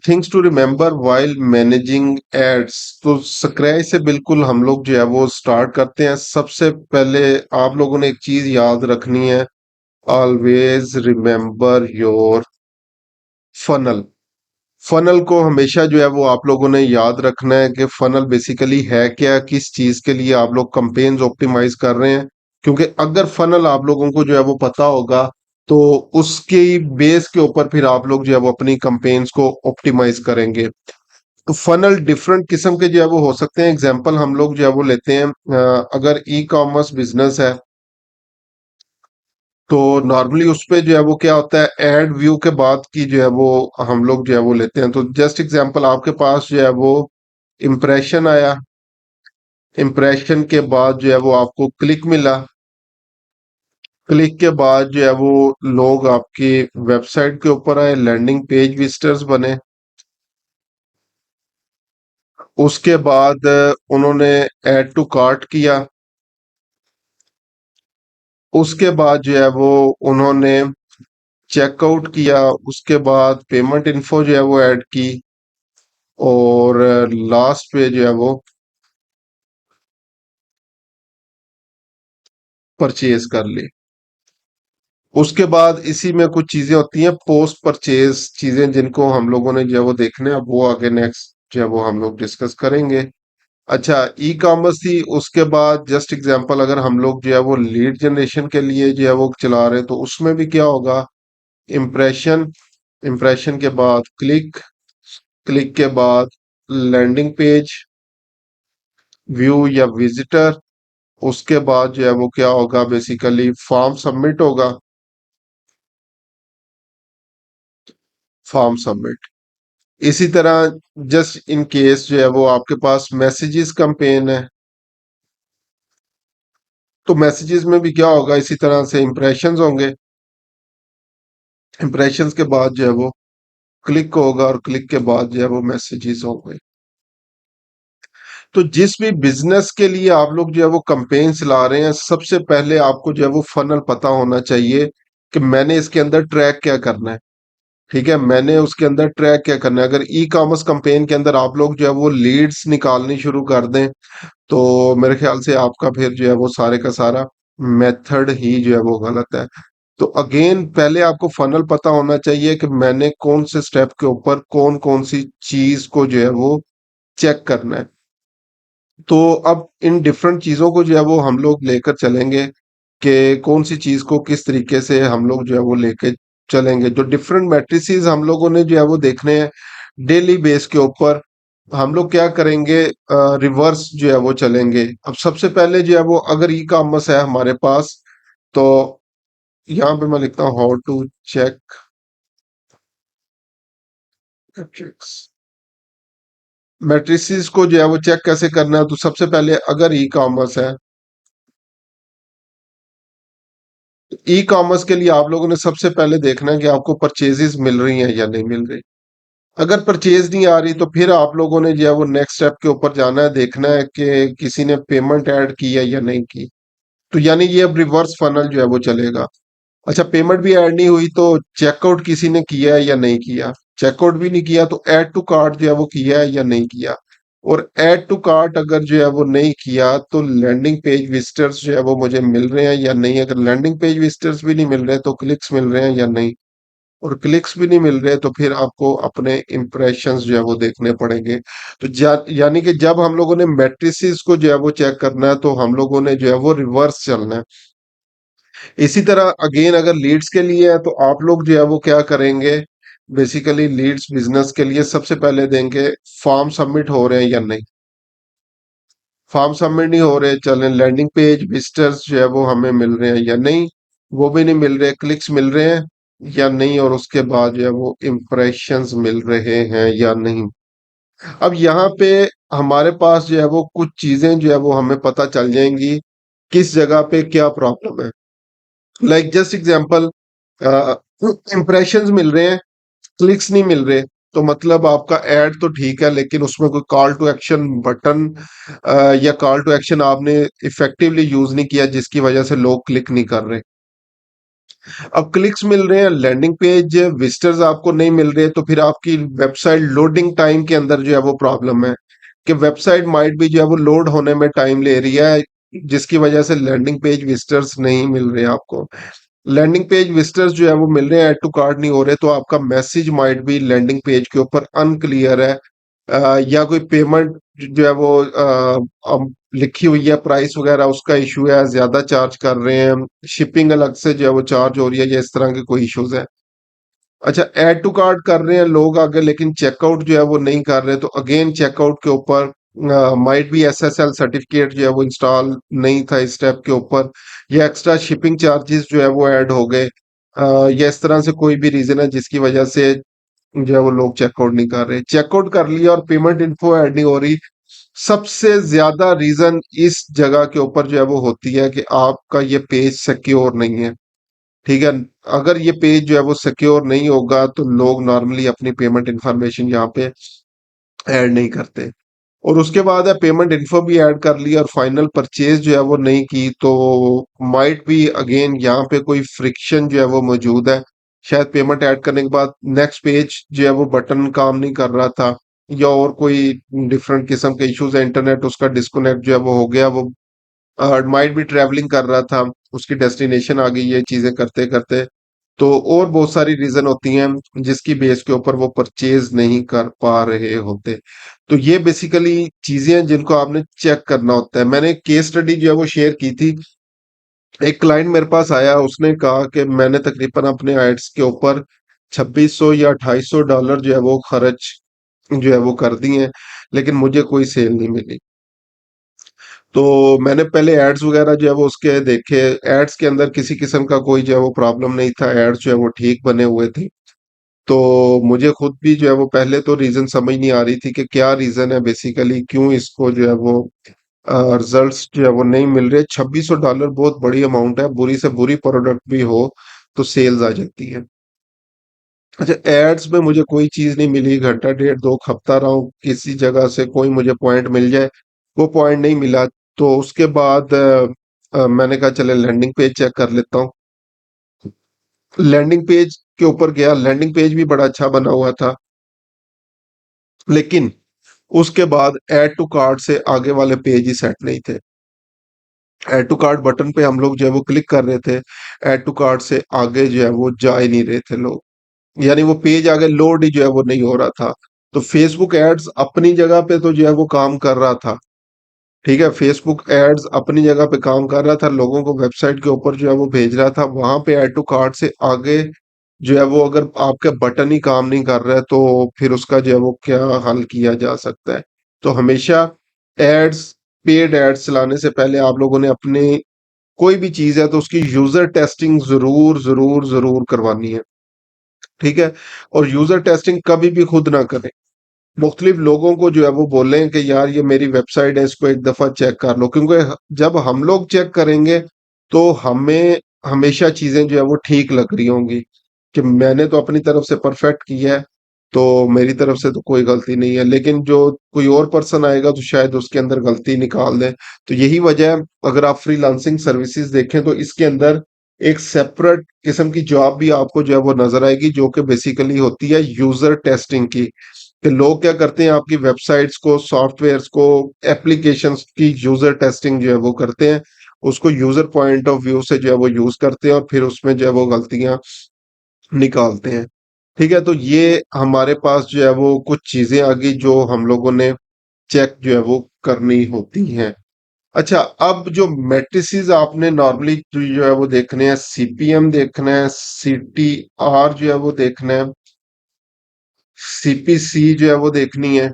Things to remember while managing ads. तो scratch से बिल्कुल हम लोग जो है वो स्टार्ट करते हैं। सबसे पहले आप लोगों ने एक चीज याद रखनी है, always remember your funnel. Funnel को हमेशा जो है वो आप लोगों ने याद रखना है कि फनल बेसिकली है क्या, किस चीज के लिए आप लोग कंपेन्स ऑप्टिमाइज कर रहे हैं। क्योंकि अगर फनल आप लोगों को जो है वो पता होगा तो उसके बेस के ऊपर फिर आप लोग जो है वो अपनी कंपेन्स को ऑप्टिमाइज करेंगे। तो फनल डिफरेंट किस्म के जो है वो हो सकते हैं। एग्जांपल हम लोग जो है वो लेते हैं, अगर ई कॉमर्स बिजनेस है तो नॉर्मली उस पे जो है वो क्या होता है, एड व्यू के बाद की जो है वो हम लोग जो है वो लेते हैं। तो जस्ट एग्जांपल, आपके पास जो है वो इम्प्रेशन आया, इम्प्रेशन के बाद जो है वो आपको क्लिक मिला, क्लिक के बाद जो है वो लोग आपकी वेबसाइट के ऊपर आए, लैंडिंग पेज विजिटर्स बने। उसके बाद उन्होंने ऐड टू कार्ट किया। उसके बाद जो है वो उन्होंने चेकआउट किया। उसके बाद पेमेंट इन्फो जो है वो ऐड की। और लास्ट पे जो है वो परचेज कर ली। उसके बाद इसी में कुछ चीजें होती हैं पोस्ट परचेज चीजें, जिनको हम लोगों ने जो है वो देखने हैं। अब वो आगे नेक्स्ट जो है वो हम लोग डिस्कस करेंगे। अच्छा, ई कॉमर्स थी। उसके बाद जस्ट एग्जांपल, अगर हम लोग जो है वो लीड जनरेशन के लिए जो है वो चला रहे हैं तो उसमें भी क्या होगा, इम्प्रेशन, इम्प्रेशन के बाद क्लिक, क्लिक के बाद लैंडिंग पेज, व्यू या विजिटर। उसके बाद जो है वो क्या होगा, बेसिकली फॉर्म सबमिट होगा, फॉर्म सबमिट। इसी तरह जस्ट इन केस जो है वो आपके पास मैसेजेस कैंपेन है तो मैसेजेस में भी क्या होगा, इसी तरह से इंप्रेशंस होंगे। इंप्रेशंस के बाद जो है वो क्लिक होगा और क्लिक के बाद जो है वो मैसेजेस होंगे। तो जिस भी बिजनेस के लिए आप लोग जो है वो कैंपेन चला रहे हैं, सबसे पहले आपको जो है वो फनल पता होना चाहिए कि मैंने इसके अंदर ट्रैक क्या करना है। ठीक है, मैंने उसके अंदर ट्रैक क्या करना है। अगर ई कॉमर्स कैंपेन के अंदर आप लोग जो है वो लीड्स निकालनी शुरू कर दें तो मेरे ख्याल से आपका फिर जो है वो सारे का सारा मेथड ही जो है वो गलत है। तो अगेन पहले आपको फनल पता होना चाहिए कि मैंने कौन से स्टेप के ऊपर कौन कौन सी चीज को जो है वो चेक करना है। तो अब इन डिफरेंट चीजों को जो है वो हम लोग लेकर चलेंगे कि कौन सी चीज को किस तरीके से हम लोग जो है वो लेके चलेंगे। जो डिफरेंट मैट्रिसेस हम लोगों ने जो है वो देखने हैं डेली बेस के ऊपर, हम लोग क्या करेंगे, रिवर्स जो है वो चलेंगे। अब सबसे पहले जो है वो अगर ई कॉमर्स है हमारे पास तो यहाँ पे मैं लिखता हूँ how to check matrix. Matrices को जो है वो चेक कैसे करना है, तो सबसे पहले अगर ई कॉमर्स है, ई कॉमर्स के लिए आप लोगों ने सबसे पहले देखना है कि आपको परचेजेस मिल रही हैं या नहीं मिल रही। अगर परचेज नहीं आ रही तो फिर आप लोगों ने जो है वो नेक्स्ट स्टेप के ऊपर जाना है, देखना है कि किसी ने पेमेंट ऐड की है या नहीं की। तो यानी ये अब रिवर्स फनल जो है वो चलेगा। अच्छा, पेमेंट भी ऐड नहीं हुई तो चेकआउट किसी ने किया है या नहीं किया। चेकआउट भी नहीं किया तो ऐड टू कार्ट जो है वो किया है या नहीं किया। और ऐड टू कार्ट अगर जो है वो नहीं किया तो लैंडिंग पेज विजिटर्स जो है वो मुझे मिल रहे हैं या नहीं। अगर लैंडिंग पेज विजिटर्स भी नहीं मिल रहे तो क्लिक्स मिल रहे हैं या नहीं। और क्लिक्स भी नहीं मिल रहे तो फिर आपको अपने इंप्रेशंस जो है वो देखने पड़ेंगे। तो यानी कि जब हम लोगों ने मैट्रिसेस को जो है वो चेक करना है तो हम लोगों ने जो है वो रिवर्स चलना है। इसी तरह अगेन अगर लीड्स के लिए है तो आप लोग जो है वो क्या करेंगे, बेसिकली लीड्स बिजनेस के लिए सबसे पहले देंगे फॉर्म सबमिट हो रहे हैं या नहीं। फॉर्म सबमिट नहीं हो रहे, चलें लैंडिंग पेज विजिटर्स जो है वो हमें मिल रहे हैं या नहीं। वो भी नहीं मिल रहे, क्लिक्स मिल रहे हैं या नहीं। और उसके बाद जो है वो इम्प्रेशंस मिल रहे हैं या नहीं। अब यहाँ पे हमारे पास जो है वो कुछ चीजें जो है वो हमें पता चल जाएंगी किस जगह पे क्या प्रॉब्लम है। लाइक जस्ट एग्जांपल, इम्प्रेशंस मिल रहे हैं, क्लिक्स नहीं मिल रहे, तो मतलब आपका एड तो ठीक है लेकिन उसमें कोई कॉल टू एक्शन बटन या कॉल टू एक्शन आपने इफेक्टिवली यूज नहीं किया जिसकी वजह से लोग क्लिक नहीं कर रहे। अब क्लिक्स मिल रहे हैं, लैंडिंग पेज विजिटर्स आपको नहीं मिल रहे, तो फिर आपकी वेबसाइट लोडिंग टाइम के अंदर जो है वो प्रॉब्लम है कि वेबसाइट माइट भी जो है वो लोड होने में टाइम ले रही है, जिसकी वजह से लैंडिंग पेज विजिटर्स नहीं मिल रहे हैं आपको। लैंडिंग पेज विजिटर्स जो है वो मिल रहे हैं, ऐड टू कार्ट नहीं हो रहे, तो आपका मैसेज माइट भी लैंडिंग पेज के ऊपर अनक्लियर है, या कोई पेमेंट जो है वो लिखी हुई है प्राइस वगैरह उसका इशू है, ज्यादा चार्ज कर रहे हैं, शिपिंग अलग से जो है वो चार्ज हो रही है, या इस तरह के कोई इश्यूज है। अच्छा, ऐड टू कार्ट कर रहे हैं लोग आगे, लेकिन चेकआउट जो है वो नहीं कर रहे, तो अगेन चेकआउट के ऊपर माइट भी एसएसएल सर्टिफिकेट जो है वो इंस्टॉल नहीं था इस स्टेप के ऊपर, या एक्स्ट्रा शिपिंग चार्जेस जो है वो ऐड हो गए, या इस तरह से कोई भी रीजन है जिसकी वजह से जो है वो लोग चेकआउट नहीं कर रहे, चेकआउट कर लिया और पेमेंट इन्फो ऐड नहीं हो रही। सबसे ज्यादा रीजन इस जगह के ऊपर जो है वो होती है कि आपका ये पेज सिक्योर नहीं है। ठीक है, अगर ये पेज जो है वो सिक्योर नहीं होगा तो लोग नॉर्मली अपनी पेमेंट इंफॉर्मेशन यहाँ पे ऐड नहीं करते। और उसके बाद है पेमेंट इन्फो भी ऐड कर ली और फाइनल परचेज जो है वो नहीं की, तो माइट भी अगेन यहाँ पे कोई फ्रिक्शन जो है वो मौजूद है। शायद पेमेंट ऐड करने के बाद नेक्स्ट पेज जो है वो बटन काम नहीं कर रहा था, या और कोई डिफरेंट किस्म के इश्यूज है, इंटरनेट उसका डिस्कनेक्ट जो है वो हो गया, वो माइट भी ट्रैवलिंग कर रहा था, उसकी डेस्टिनेशन आ गई है चीजें करते करते। तो और बहुत सारी रीजन होती हैं जिसकी बेस के ऊपर वो परचेज नहीं कर पा रहे होते। तो ये बेसिकली चीजें हैं जिनको आपने चेक करना होता है। मैंने केस स्टडी जो है वो शेयर की थी। एक क्लाइंट मेरे पास आया, उसने कहा कि मैंने तकरीबन अपने एड्स के ऊपर 2600 या $250 जो है वो खर्च जो है वो कर दिए हैं, लेकिन मुझे कोई सेल नहीं मिली। तो मैंने पहले एड्स वगैरह जो है वो उसके देखे, एड्स के अंदर किसी किस्म का कोई जो है वो प्रॉब्लम नहीं था, एड्स जो है वो ठीक बने हुए थे। तो मुझे खुद भी जो है वो पहले तो रीजन समझ नहीं आ रही थी कि क्या रीजन है बेसिकली, क्यों इसको जो है वो रिजल्ट्स जो है वो नहीं मिल रहे। $2600 बहुत बड़ी अमाउंट है, बुरी से बुरी प्रोडक्ट भी हो तो सेल्स आ जाती है। अच्छा, एड्स में मुझे कोई चीज नहीं मिली, घंटा डेढ़ दो खपता रहा हूँ किसी जगह से कोई मुझे पॉइंट मिल जाए, वो पॉइंट नहीं मिला। तो उसके बाद मैंने कहा चले लैंडिंग पेज चेक कर लेता हूँ। लैंडिंग पेज के ऊपर गया, लैंडिंग पेज भी बड़ा अच्छा बना हुआ था, लेकिन उसके बाद ऐड टू कार्ट से आगे वाले पेज ही सेट नहीं थे। ऐड टू कार्ट बटन पे हम लोग जो है वो क्लिक कर रहे थे, ऐड टू कार्ट से आगे जो है वो जा ही नहीं रहे थे लोग, यानी वो पेज आगे लोड ही जो है वो नहीं हो रहा था। तो फेसबुक एड्स अपनी जगह पे तो जो है वो काम कर रहा था। ठीक है, फेसबुक एड्स अपनी जगह पे काम कर रहा था, लोगों को वेबसाइट के ऊपर जो है वो भेज रहा था, वहां पे ऐड टू कार्ट से आगे जो है वो अगर आपके बटन ही काम नहीं कर रहा है तो फिर उसका जो है वो क्या हल किया जा सकता है। तो हमेशा एड्स, पेड एड्स चलाने से पहले आप लोगों ने अपने कोई भी चीज है तो उसकी यूजर टेस्टिंग जरूर जरूर जरूर करवानी है। ठीक है, और यूजर टेस्टिंग कभी भी खुद ना करें, मुख्तलिफ लोगों को जो है वो बोलें कि यार ये मेरी वेबसाइट है, इसको एक दफा चेक कर लो, क्योंकि जब हम लोग चेक करेंगे तो हमें हमेशा चीजें जो है वो ठीक लग रही होंगी कि मैंने तो अपनी तरफ से परफेक्ट किया है, तो मेरी तरफ से तो कोई गलती नहीं है, लेकिन जो कोई और पर्सन आएगा तो शायद उसके अंदर गलती निकाल दे। तो यही वजह है, अगर आप फ्रीलांसिंग सर्विसेज देखें तो इसके अंदर एक सेपरेट किस्म की जॉब भी आपको जो है वो नजर आएगी, जो कि बेसिकली होती है यूजर टेस्टिंग की, कि लोग क्या करते हैं आपकी वेबसाइट्स को, सॉफ्टवेयर्स को, एप्लीकेशंस की यूजर टेस्टिंग जो है वो करते हैं, उसको यूजर पॉइंट ऑफ व्यू से जो है वो यूज करते हैं और फिर उसमें जो है वो गलतियां निकालते हैं। ठीक है, तो ये हमारे पास जो है वो कुछ चीजें आ गई जो हम लोगों ने चेक जो है वो करनी होती हैं। अच्छा, अब जो मैट्रिसेस आपने नॉर्मली जो है वो देखने हैं, सीपीएम देखना है, सीटीआर जो है वो देखना है, सीपीसी जो है वो देखनी है।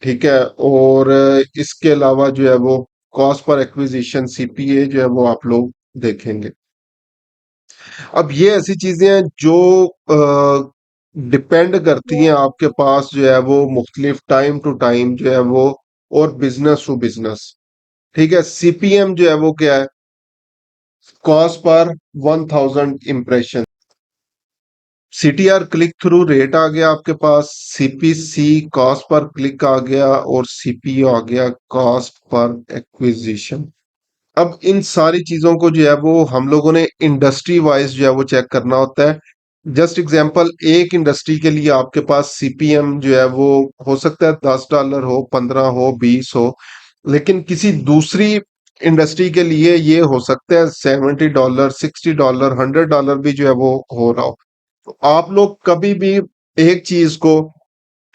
ठीक है, और इसके अलावा जो है वो कॉस्ट पर एक्विजिशन सीपीए जो है वो आप लोग देखेंगे। अब ये ऐसी चीजें हैं जो डिपेंड करती हैं आपके पास जो है वो मुख्तलिफ टाइम टू टाइम जो है वो, और बिजनेस टू बिजनेस। ठीक है, सीपीएम जो है वो क्या है, cost per 1000 impression. CTR click through rate आ गया आपके पास, सीपीसी कॉस्ट पर क्लिक आ गया, और सीपीओ आ गया कॉस्ट पर एक्विजिशन। अब इन सारी चीजों को जो है वो हम लोगों ने इंडस्ट्री वाइज जो है वो चेक करना होता है। जस्ट एग्जांपल, एक इंडस्ट्री के लिए आपके पास सीपीएम जो है वो हो सकता है $10 हो, 15 हो, 20 हो, लेकिन किसी दूसरी इंडस्ट्री के लिए ये हो सकता है $70, $60, $100 भी जो है वो हो रहा हो। तो आप लोग कभी भी एक चीज को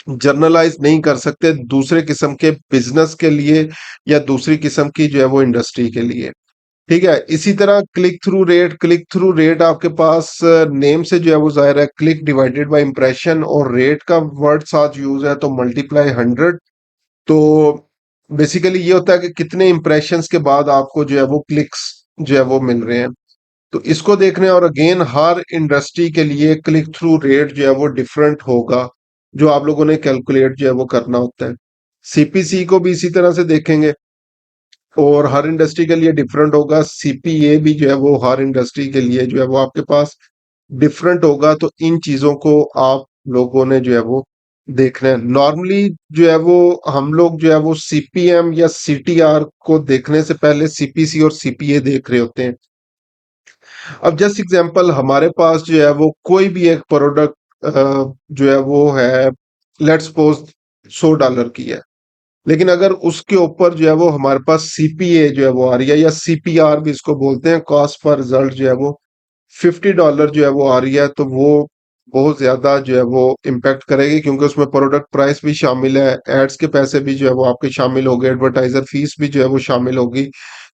जर्नलाइज नहीं कर सकते दूसरे किस्म के बिजनेस के लिए या दूसरी किस्म की जो है वो इंडस्ट्री के लिए। ठीक है, इसी तरह क्लिक थ्रू रेट आपके पास नेम से जो है वो जाहिर है, क्लिक डिवाइडेड बाय इंप्रेशन और रेट का वर्ड साथ यूज है तो मल्टीप्लाई 100। तो बेसिकली ये होता है कि कितने इंप्रेशंस के बाद आपको जो है वो क्लिक्स जो है वो मिल रहे हैं। तो इसको देखने, और अगेन हर इंडस्ट्री के लिए क्लिक थ्रू रेट जो है वो डिफरेंट होगा, जो आप लोगों ने कैलकुलेट जो है वो करना होता है। सीपीसी को भी इसी तरह से देखेंगे और हर इंडस्ट्री के लिए डिफरेंट होगा। सीपीए भी जो है वो हर इंडस्ट्री के लिए जो है वो आपके पास डिफरेंट होगा। तो इन चीजों को आप लोगों ने जो है वो देखना है। नॉर्मली जो है वो हम लोग जो है वो सीपीएम या सीटीआर को देखने से पहले सीपीसी और सीपीए देख रहे होते हैं। अब जस्ट एग्जांपल, हमारे पास जो है वो कोई भी एक प्रोडक्ट जो है वो है, लेट्स सपोज $100 की है, लेकिन अगर उसके ऊपर जो है वो हमारे पास सीपीए जो है वो आ रही है, या सीपीआर भी इसको बोलते हैं, कॉस्ट पर रिजल्ट जो है वो $50 जो है वो आ रही है, तो वो बहुत ज्यादा जो है वो इम्पेक्ट करेगी, क्योंकि उसमें प्रोडक्ट प्राइस भी शामिल है, एड्स के पैसे भी जो है वो आपके शामिल हो गए, एडवर्टाइजर फीस भी जो है वो शामिल होगी।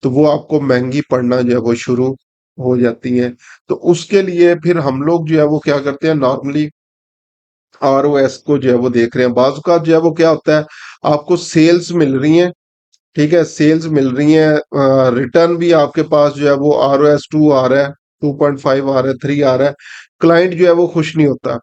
तो वो आपको महंगी पड़ना जो है वो शुरू हो जाती है। तो उसके लिए फिर हम लोग जो है वो क्या करते हैं, नॉर्मली आरओएस को जो है वो देख रहे हैं। बाजू का जो है वो क्या होता है, आपको सेल्स मिल रही हैं, ठीक है, सेल्स मिल रही हैं, रिटर्न भी आपके पास जो है वो ROS 2 आ रहा है, 2.5 आ रहा है, 3 आ रहा है। क्लाइंट जो है वो खुश नहीं होता।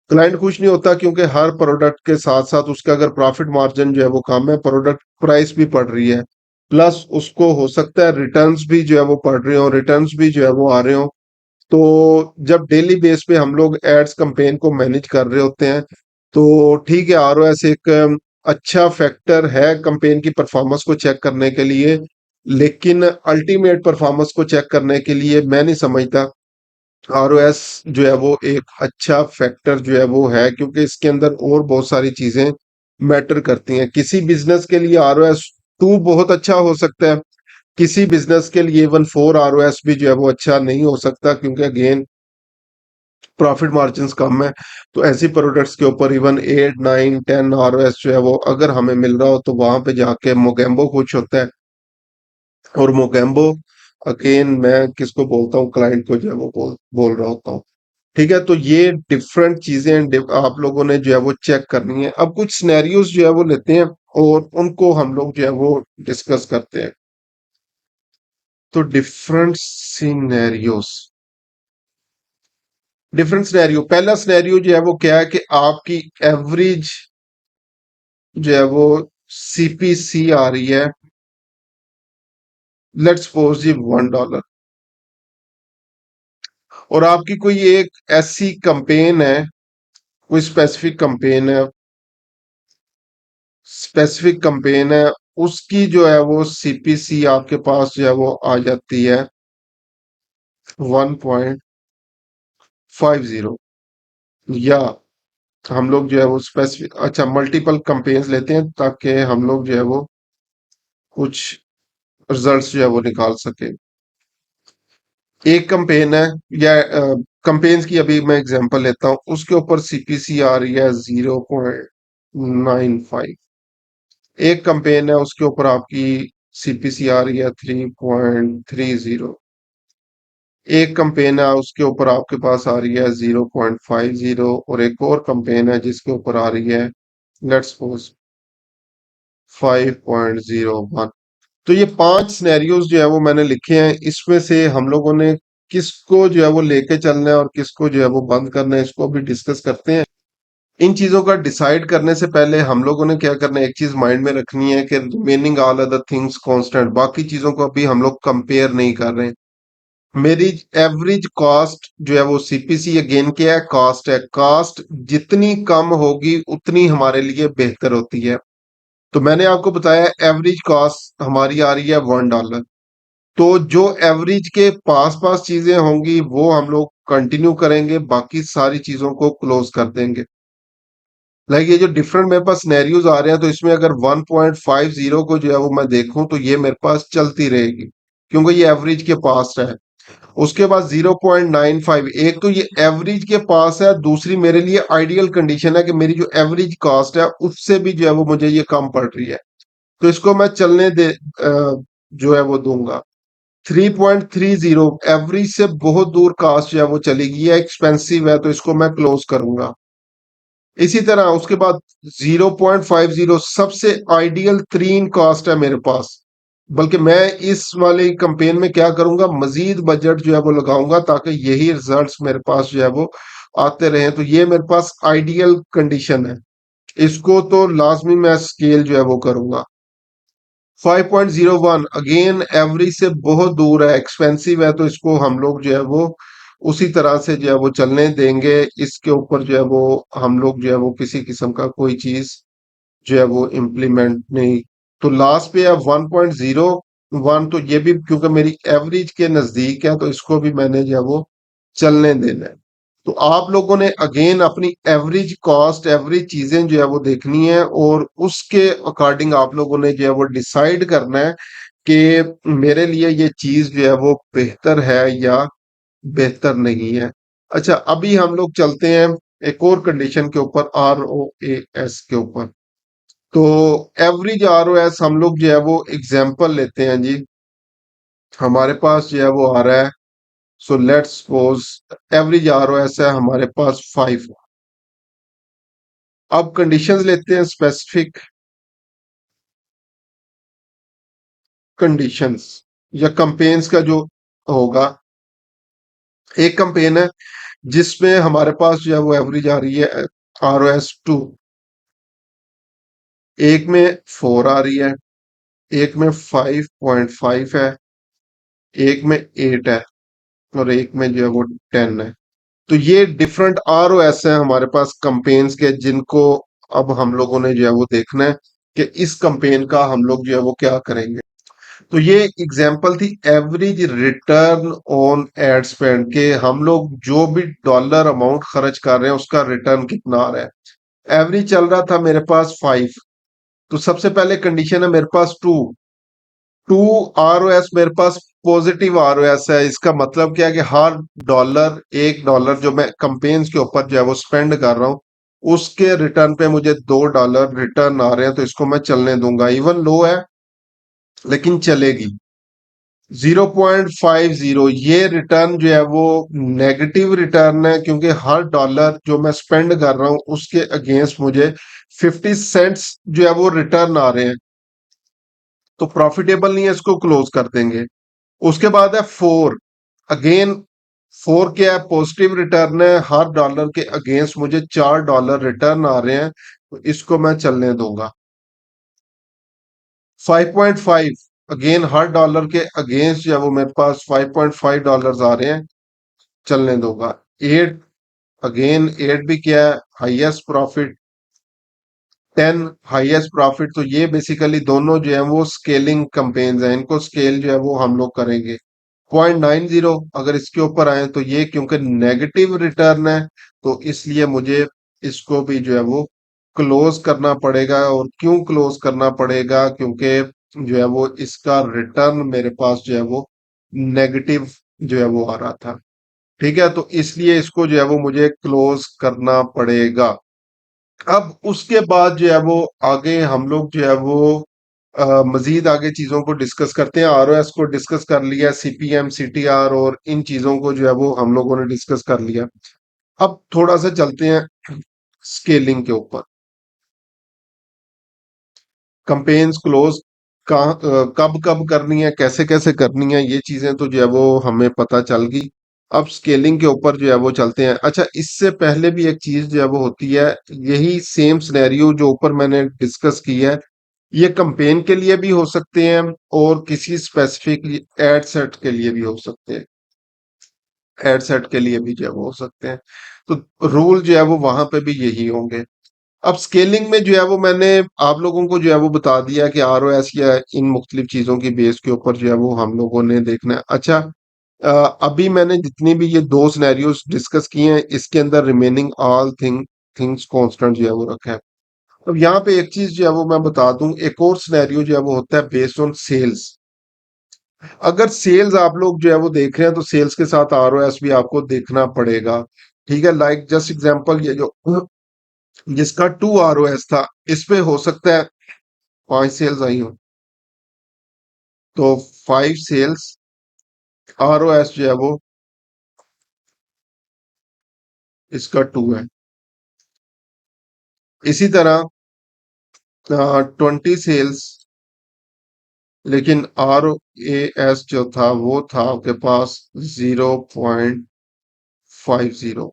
क्लाइंट खुश नहीं होता क्योंकि हर प्रोडक्ट के साथ साथ उसका अगर प्रॉफिट मार्जिन जो है वो कम है, प्रोडक्ट प्राइस भी बढ़ रही है, प्लस उसको हो सकता है रिटर्न्स भी जो है वो बढ़ रहे हो, रिटर्न्स भी जो है वो आ रहे हो। तो जब डेली बेस पे हम लोग एड्स कैंपेन को मैनेज कर रहे होते हैं, तो ठीक है, ROS एक अच्छा फैक्टर है कैंपेन की परफॉर्मेंस को चेक करने के लिए, लेकिन अल्टीमेट परफॉर्मेंस को चेक करने के लिए मैं नहीं समझता ROS जो है वो एक अच्छा फैक्टर जो है वो है, क्योंकि इसके अंदर और बहुत सारी चीजें मैटर करती हैं। किसी बिजनेस के लिए ROS 2 बहुत अच्छा हो सकता है, किसी बिजनेस के लिए इवन 4 ROS भी जो है वो अच्छा नहीं हो सकता, क्योंकि अगेन प्रॉफिट मार्जिन कम है। तो ऐसी प्रोडक्ट्स के ऊपर इवन 8 9 10 ROS जो है वो अगर हमें मिल रहा हो, तो वहां पे जाके मोगेम्बो खुश होता है। और मोगेम्बो, अगेन मैं किसको बोलता हूँ, क्लाइंट को जो है वो बोल रहा होता हूँ। ठीक है, तो ये डिफरेंट चीजें आप लोगों ने जो है वो चेक करनी है। अब कुछ सिनेरियोज जो है वो लेते हैं और उनको हम लोग जो है वो डिस्कस करते हैं। तो डिफरेंट सिनेरियो, पहला सिनेरियो जो है वो क्या है कि आपकी एवरेज जो है वो सीपीसी आ रही है, लेट्स सपोज जी $1, और आपकी कोई एक ऐसी कंपेन है, कोई स्पेसिफिक कंपेन है, उसकी जो है वो सीपीसी आपके पास जो है वो आ जाती है 1.50। या हम लोग जो है वो स्पेसिफिक, अच्छा, मल्टीपल कंपेन्स लेते हैं ताकि हम लोग जो है वो कुछ रिजल्ट्स जो है वो निकाल सके। एक कंपेन है, या कंपेन्स की अभी मैं एग्जांपल लेता हूँ, उसके ऊपर सीपीसी आ रही है 0.95। एक कंपेन है, उसके ऊपर आपकी सीपीसी आ रही है 3.30। एक कंपेन है, उसके ऊपर आपके पास आ रही है 0.50, और एक और कंपेन है जिसके ऊपर आ रही है लेट्स सपोज 5.01। तो ये 5 सिनेरियोज जो है वो मैंने लिखे हैं। इसमें से हम लोगों ने किसको जो है वो लेके चलना है और किसको जो है वो बंद करना है, इसको अभी डिस्कस करते हैं। इन चीजों का डिसाइड करने से पहले हम लोगों ने क्या करना है, एक चीज माइंड में रखनी है कि remaining all other things constant, बाकी चीजों को अभी हम लोग कंपेयर नहीं कर रहे हैं। मेरी एवरेज कॉस्ट जो है वो सीपीसी, अगेन क्या है, कॉस्ट है। कॉस्ट जितनी कम होगी उतनी हमारे लिए बेहतर होती है। तो मैंने आपको बताया एवरेज कॉस्ट हमारी आ रही है $1, तो जो एवरेज के पास-पास चीज़ें होंगी वो हम लोग कंटिन्यू करेंगे, बाकी सारी चीज़ों को क्लोज़ कर देंगे। लाइक ये जो डिफरेंट मेरे पास सिनेरियोज़ आ रहे हैं तो इसमें अगर 1.50 को जो है वो मैं देखूँ तो ये मेरे पास चलती रहेगी, क्योंकि ये एवरेज के पास है। उसके बाद 0.95, एक तो ये एवरेज के पास है, दूसरी मेरे लिए आइडियल कंडीशन है कि मेरी जो एवरेज कॉस्ट है उससे भी जो है वो मुझे ये कम पड़ रही है। तो इसको मैं चलने जो है वो दूंगा। 3.30 एवरेज से बहुत दूर कास्ट जो है वो चलेगी, ये एक्सपेंसिव है तो इसको मैं क्लोज करूंगा। इसी तरह उसके बाद 0.50 सबसे आइडियल तरीन कास्ट है मेरे पास। बल्कि मैं इस वाले कैंपेन में क्या करूंगा, मजीद बजट जो है वो लगाऊंगा ताकि यही रिजल्ट्स मेरे पास जो है वो आते रहे। तो ये मेरे पास आइडियल कंडीशन है, इसको तो लाजमी मैं स्केल जो है वो करूंगा। 5.01 अगेन एवरेज से बहुत दूर है, एक्सपेंसिव है, तो इसको हम लोग जो है वो उसी तरह से जो है वो चलने देंगे। इसके ऊपर जो है वो हम लोग जो है वो किसी किस्म का कोई चीज जो है वो इम्प्लीमेंट नहीं। तो लास्ट पे है 1.01, तो ये भी क्योंकि मेरी एवरेज के नजदीक है तो इसको भी मैंने जो है वो चलने देना है। तो आप लोगों ने अगेन अपनी एवरेज कॉस्ट, एवरेज चीजें जो है वो देखनी है और उसके अकॉर्डिंग आप लोगों ने जो है वो डिसाइड करना है कि मेरे लिए ये चीज जो है वो बेहतर है या बेहतर नहीं है। अच्छा, अभी हम लोग चलते हैं एक और कंडीशन के ऊपर, ROAS के ऊपर। तो एवरेज ROS हम लोग जो है वो एग्जाम्पल लेते हैं जी। हमारे पास जो है वो आ रहा है, so let's suppose average ROS है हमारे पास 5। अब कंडीशंस लेते हैं स्पेसिफिक कंडीशंस या कंपेन्स का जो होगा। एक कंपेन है जिसमें हमारे पास जो है वो एवरेज आ रही है ROS 2, एक में 4 आ रही है, एक में 5.5 है, एक में 8 है और एक में जो है वो 10 है। तो ये डिफरेंट ROS है हमारे पास कंपेन्स के, जिनको अब हम लोगों ने जो है वो देखना है कि इस कंपेन का हम लोग जो है वो क्या करेंगे। तो ये एग्जांपल थी average return on ad spend के, हम लोग जो भी डॉलर अमाउंट खर्च कर रहे हैं उसका रिटर्न कितना आ रहा है। एवरेज चल रहा था मेरे पास 5, तो सबसे पहले कंडीशन है मेरे पास 2। 2 ROS मेरे पास पॉजिटिव ROS है। इसका मतलब क्या है कि हर डॉलर, $1 जो मैं कंपेन्स के ऊपर जो है वो स्पेंड कर रहा हूँ उसके रिटर्न पे मुझे $2 रिटर्न आ रहे हैं, तो इसको मैं चलने दूंगा। इवन लो है लेकिन चलेगी। 0.50 ये रिटर्न जो है वो नेगेटिव रिटर्न है, क्योंकि हर डॉलर जो मैं स्पेंड कर रहा हूं उसके अगेंस्ट मुझे 50 सेंट्स जो है वो रिटर्न आ रहे हैं, तो प्रॉफिटेबल नहीं है, इसको क्लोज कर देंगे। उसके बाद है 4। अगेन 4 क्या है, पॉजिटिव रिटर्न है, हर डॉलर के अगेंस्ट मुझे $4 रिटर्न आ रहे हैं, तो इसको मैं चलने दूंगा। 5.5 अगेन हर डॉलर के अगेंस्ट जो है वो मेरे पास $5.5 आ रहे हैं, चलने दूंगा। 8, अगेन 8 भी क्या है, हाईएस्ट प्रॉफिट। 10 highest profit. तो ये बेसिकली दोनों जो है वो स्केलिंग कंपेन्स हैं, इनको स्केल जो है वो हम लोग करेंगे। 0.90 अगर इसके ऊपर आए तो ये क्योंकि नेगेटिव रिटर्न है तो इसलिए मुझे इसको भी जो है वो क्लोज करना पड़ेगा। और क्यों क्लोज करना पड़ेगा, क्योंकि जो है वो इसका रिटर्न मेरे पास जो है वो नेगेटिव जो है वो आ रहा था। ठीक है, तो इसलिए इसको जो है वो मुझे क्लोज करना पड़ेगा। अब उसके बाद जो है वो आगे हम लोग जो है वो मजीद आगे चीजों को डिस्कस करते हैं। ROS को डिस्कस कर लिया, CPM CTR और इन चीजों को जो है वो हम लोगों ने डिस्कस कर लिया। अब थोड़ा सा चलते हैं स्केलिंग के ऊपर। कंपेन्स क्लोज कहाँ कब कब करनी है, कैसे कैसे करनी है, ये चीजें तो जो है वो हमें पता चल गई। अब स्केलिंग के ऊपर जो है वो चलते हैं। अच्छा, इससे पहले भी एक चीज जो है वो होती है, यही सेम सिनेरियो जो ऊपर मैंने डिस्कस की है, ये कंपेन के लिए भी हो सकते हैं और किसी स्पेसिफिक एड सेट के लिए भी हो सकते हैं। एड सेट के लिए भी जो है वो हो सकते हैं। तो रूल जो है वो वहां पे भी यही होंगे। अब स्केलिंग में जो है वो मैंने आप लोगों को जो है वो बता दिया कि आरओएस या इन मुख्तलिफ चीजों की बेस के ऊपर जो है वो हम लोगों ने देखना है। अच्छा, अभी मैंने जितनी भी ये दो सिनेरियोस डिस्कस किए हैं इसके अंदर रिमेनिंग ऑल थिंग्स कांस्टेंट जो है वो रखा है। अब यहाँ पे एक चीज जो है वो मैं बता दूं, एक और सिनेरियो जो है वो होता है बेस्ड ऑन सेल्स। अगर सेल्स आप लोग जो है वो देख रहे हैं तो सेल्स के साथ आरओएस भी आपको देखना पड़ेगा। ठीक है, लाइक जस्ट एग्जांपल ये जो जिसका 2 आरओएस था, इस पे हो सकता है 5 सेल्स आई हो, तो 5 सेल्स आरओएस जो है वो इसका 2 है। इसी तरह 20 सेल्स, लेकिन आर ए एस जो था वो था आपके पास 0.50।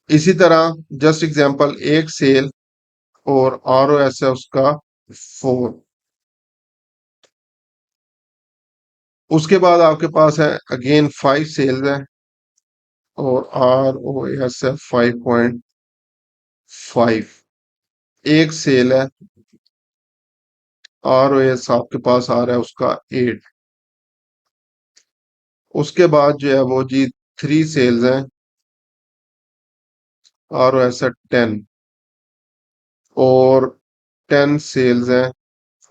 इसी तरह जस्ट एग्जांपल एक सेल और आर ओ एस है उसका 4। उसके बाद आपके पास है अगेन 5 सेल्स है और आर ओ एस है 5.5। एक सेल है, आर ओ एस आपके पास आ रहा है उसका 8। उसके बाद जो है वो जी 3 सेल्स हैं, आर ओ एस है 10 और 10 सेल्स हैं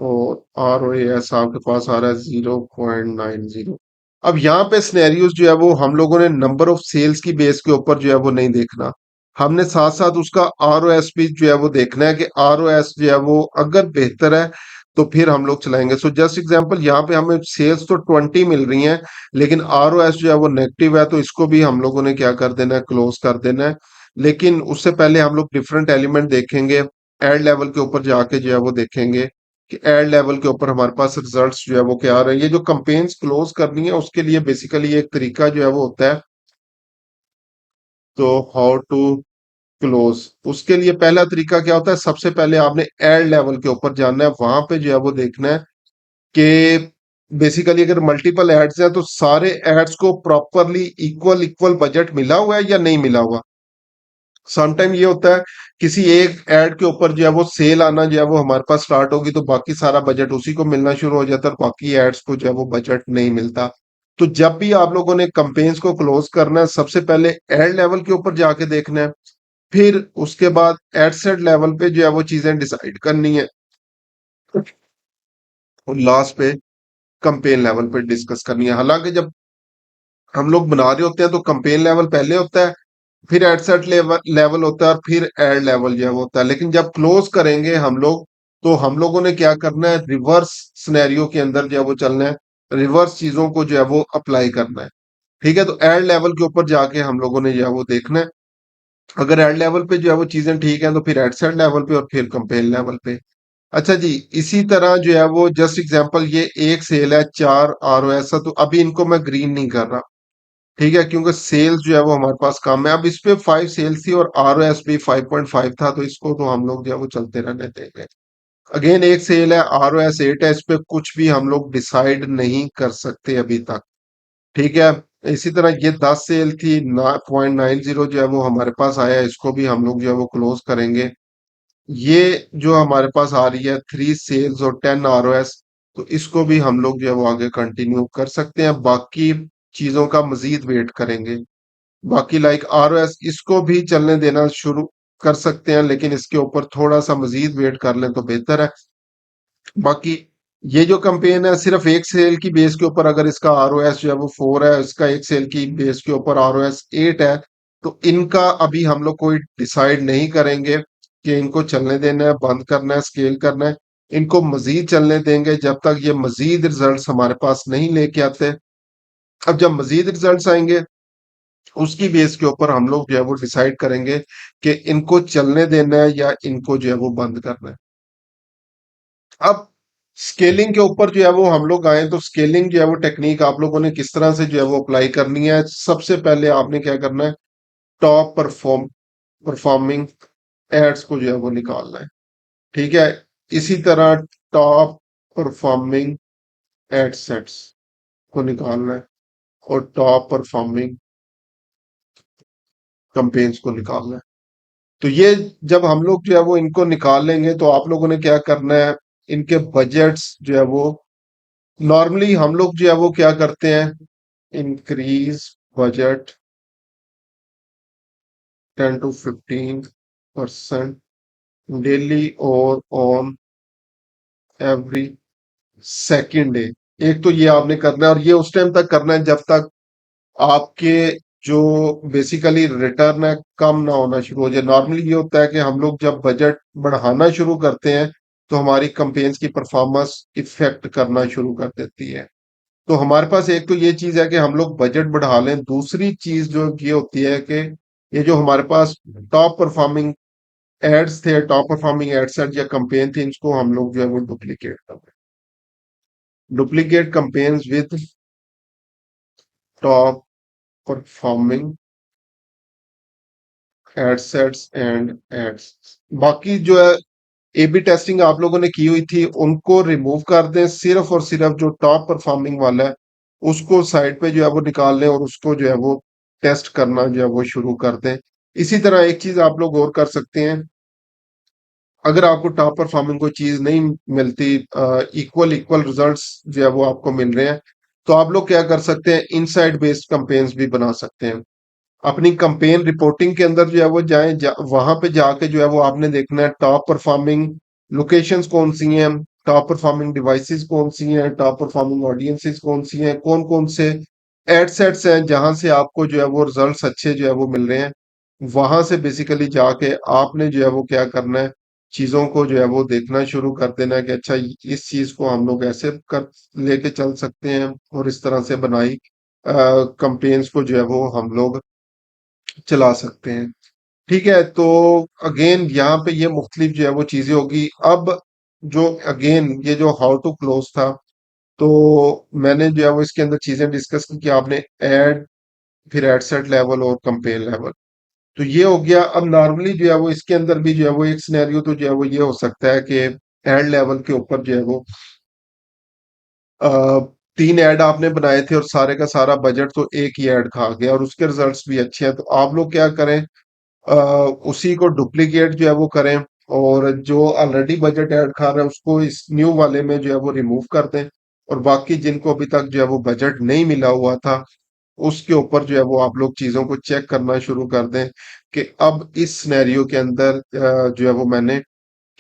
और आर ओ एस आपके पास आ रहा है 0.90। अब यहाँ पे सिनेरियोज जो है वो हम लोगों ने नंबर ऑफ सेल्स की बेस के ऊपर जो है वो नहीं देखना। हमने साथ साथ उसका आर ओ एस भी जो है वो देखना है कि आर ओ एस जो है वो अगर बेहतर है तो फिर हम लोग चलाएंगे। सो जस्ट एग्जांपल यहाँ पे हमें सेल्स तो 20 मिल रही हैं, लेकिन आर ओ एस जो है वो नेगेटिव है, तो इसको भी हम लोगों ने क्या कर देना है, क्लोज कर देना है। लेकिन उससे पहले हम लोग डिफरेंट एलिमेंट देखेंगे, एड लेवल के ऊपर जाके जो है वो देखेंगे कि एड लेवल के ऊपर हमारे पास रिजल्ट्स जो है वो क्या आ रहे हैं। ये जो कंपेन्स क्लोज करनी है उसके लिए बेसिकली एक तरीका जो है वो होता है, तो हाउ टू क्लोज। उसके लिए पहला तरीका क्या होता है, सबसे पहले आपने एड लेवल के ऊपर जाना है, वहां पे जो है वो देखना है कि बेसिकली अगर मल्टीपल एड्स हैं तो सारे एड्स को प्रॉपरली इक्वल इक्वल बजट मिला हुआ है या नहीं मिला हुआ। समटाइम ये होता है किसी एक ऐड के ऊपर जो है वो सेल आना जो है वो हमारे पास स्टार्ट होगी तो बाकी सारा बजट उसी को मिलना शुरू हो जाता है और बाकी एड्स को जो है वो बजट नहीं मिलता। तो जब भी आप लोगों ने कंपेन्स को क्लोज करना है, सबसे पहले एड लेवल के ऊपर जाके देखना है, फिर उसके बाद एड सेट लेवल पे जो है वो चीजें डिसाइड करनी है और लास्ट पे कंपेन लेवल पे डिस्कस करनी है। हालांकि जब हम लोग बना रहे होते हैं तो कंपेन लेवल पहले होता है, फिर एड सेट लेवल लेवल होता है और फिर एड लेवल जो है वो होता है। लेकिन जब क्लोज करेंगे हम लोग तो हम लोगों ने क्या करना है, रिवर्स सिनेरियो के अंदर जो है वो चलना है, रिवर्स चीजों को जो है वो अप्लाई करना है। ठीक है, तो एड लेवल के ऊपर जाके हम लोगों ने जो है वो देखना है। अगर एड लेवल पे जो है वो चीजें ठीक है तो फिर एड सेट लेवल पे और फिर कंपेन लेवल पे। अच्छा जी, इसी तरह जो है वो जस्ट एग्जांपल ये एक सेल है 4 आरओएस है, तो अभी इनको मैं ग्रीन नहीं कर रहा। ठीक है, क्योंकि सेल्स जो है वो हमारे पास कम है। अब इस पे 5 सेल्स थी और आरओएस भी 5.5 था, तो इसको तो हम लोग जो है वो चलते रहने देंगे। अगेन एक सेल है, आरओएस 8 है, इस पे कुछ भी हम लोग डिसाइड नहीं कर सकते अभी तक। ठीक है, इसी तरह ये 10 सेल थी, 0.90 जो है वो हमारे पास आया, इसको भी हम लोग जो है वो क्लोज करेंगे। ये जो हमारे पास आ रही है 3 सेल्स और 10 आरओएस, तो इसको भी हम लोग जो है वो आगे कंटिन्यू कर सकते हैं, बाकी चीजों का मजीद वेट करेंगे। बाकी लाइक आरओएस इसको भी चलने देना शुरू कर सकते हैं, लेकिन इसके ऊपर थोड़ा सा मजीद वेट कर लें तो बेहतर है। बाकी ये जो कंपेन है सिर्फ एक सेल की बेस के ऊपर, अगर इसका आरओएस जो है वो 4 है, इसका एक सेल की बेस के ऊपर आरओएस 8 है, तो इनका अभी हम लोग कोई डिसाइड नहीं करेंगे कि इनको चलने देना है, बंद करना है, स्केल करना है। इनको मजीद चलने देंगे जब तक ये मजीद रिजल्ट्स हमारे पास नहीं लेके आते। अब जब मजीद रिजल्ट्स आएंगे उसकी बेस के ऊपर हम लोग जो है वो डिसाइड करेंगे कि इनको चलने देना है या इनको जो है वो बंद करना है। अब स्केलिंग के ऊपर जो है वो हम लोग आए, तो स्केलिंग जो है वो टेक्निक आप लोगों ने किस तरह से जो है वो अप्लाई करनी है। सबसे पहले आपने क्या करना है, टॉप परफॉर्मिंग एड्स को जो है वो निकालना है। ठीक है, इसी तरह टॉप परफॉर्मिंग एड सेट्स को निकालना है और टॉप परफॉर्मिंग कंपेन्स को निकालना है। तो ये जब हम लोग जो है वो इनको निकाल लेंगे तो आप लोगों ने क्या करना है, इनके बजट्स जो है वो नॉर्मली हम लोग जो है वो क्या करते हैं, इंक्रीज बजट 10 to 15% डेली और ऑन एवरी सेकेंड डे। एक तो ये आपने करना है, और ये उस टाइम तक करना है जब तक आपके जो बेसिकली रिटर्न है कम ना होना शुरू हो जाए। नॉर्मली ये होता है कि हम लोग जब बजट बढ़ाना शुरू करते हैं तो हमारी कंपेन्स की परफॉर्मेंस इफेक्ट करना शुरू कर देती है। तो हमारे पास एक तो ये चीज है कि हम लोग बजट बढ़ा लें, दूसरी चीज जो ये होती है कि ये जो हमारे पास टॉप परफॉर्मिंग एड्स थे, टॉप परफॉर्मिंग एड्स या कंपेन थे, इनको हम लोग जो है वो डुप्लीकेट कर रहे हैं। Duplicate campaigns with top performing ad sets and ads. बाकी जो है ए बी टेस्टिंग आप लोगों ने की हुई थी उनको रिमूव कर दें, सिर्फ और सिर्फ जो टॉप परफॉर्मिंग वाला है उसको साइड पे जो है वो निकाल लें और उसको जो है वो टेस्ट करना जो है वो शुरू कर दें। इसी तरह एक चीज आप लोग और कर सकते हैं, अगर आपको टॉप परफॉर्मिंग कोई चीज नहीं मिलती, इक्वल इक्वल रिजल्ट्स जो है वो आपको मिल रहे हैं, तो आप लोग क्या कर सकते हैं, इनसाइड बेस्ड कैंपेन्स भी बना सकते हैं। अपनी कंपेन रिपोर्टिंग के अंदर जो है वो जाएं, वहां पे जाके जो है वो आपने देखना है टॉप परफॉर्मिंग लोकेशंस कौन सी हैं, टॉप परफॉर्मिंग डिवाइसेस कौन सी हैं, टॉप परफॉर्मिंग ऑडियंसेस कौन सी हैं, कौन कौन से एड सेट्स हैं जहां से आपको जो है वो रिजल्ट्स अच्छे जो है वो मिल रहे हैं। वहां से बेसिकली जाके आपने जो है वो क्या करना है, चीजों को जो है वो देखना शुरू कर देना है कि अच्छा इस चीज को हम लोग ऐसे कर लेके चल सकते हैं, और इस तरह से बनाई कंपेन्स को जो है वो हम लोग चला सकते हैं। ठीक है, तो अगेन यहाँ पे ये मुख्तलिफ जो है वो चीजें होगी। अब जो अगेन ये जो हाउ टू क्लोज था, तो मैंने जो है वो इसके अंदर चीजें डिस्कस की कि आपने ऐड, फिर एड सेट लेवल और कंपेन लेवल, तो ये हो गया। अब नॉर्मली जो है वो इसके अंदर भी जो है वो एक सिनेरियो तो जो है वो ये हो सकता है कि ऐड लेवल के ऊपर जो है वो अ, 3 ऐड आपने बनाए थे और सारे का सारा बजट तो एक ही ऐड खा गया और उसके रिजल्ट्स भी अच्छे हैं, तो आप लोग क्या करें, अ, उसी को डुप्लीकेट जो है वो करें, और जो ऑलरेडी बजट ऐड खा रहा है उसको इस न्यू वाले में जो है वो रिमूव कर दें, और बाकी जिनको अभी तक जो है वो बजट नहीं मिला हुआ था उसके ऊपर जो है वो आप लोग चीजों को चेक करना शुरू कर दें कि अब इस सिनेरियो के अंदर जो है वो मैंने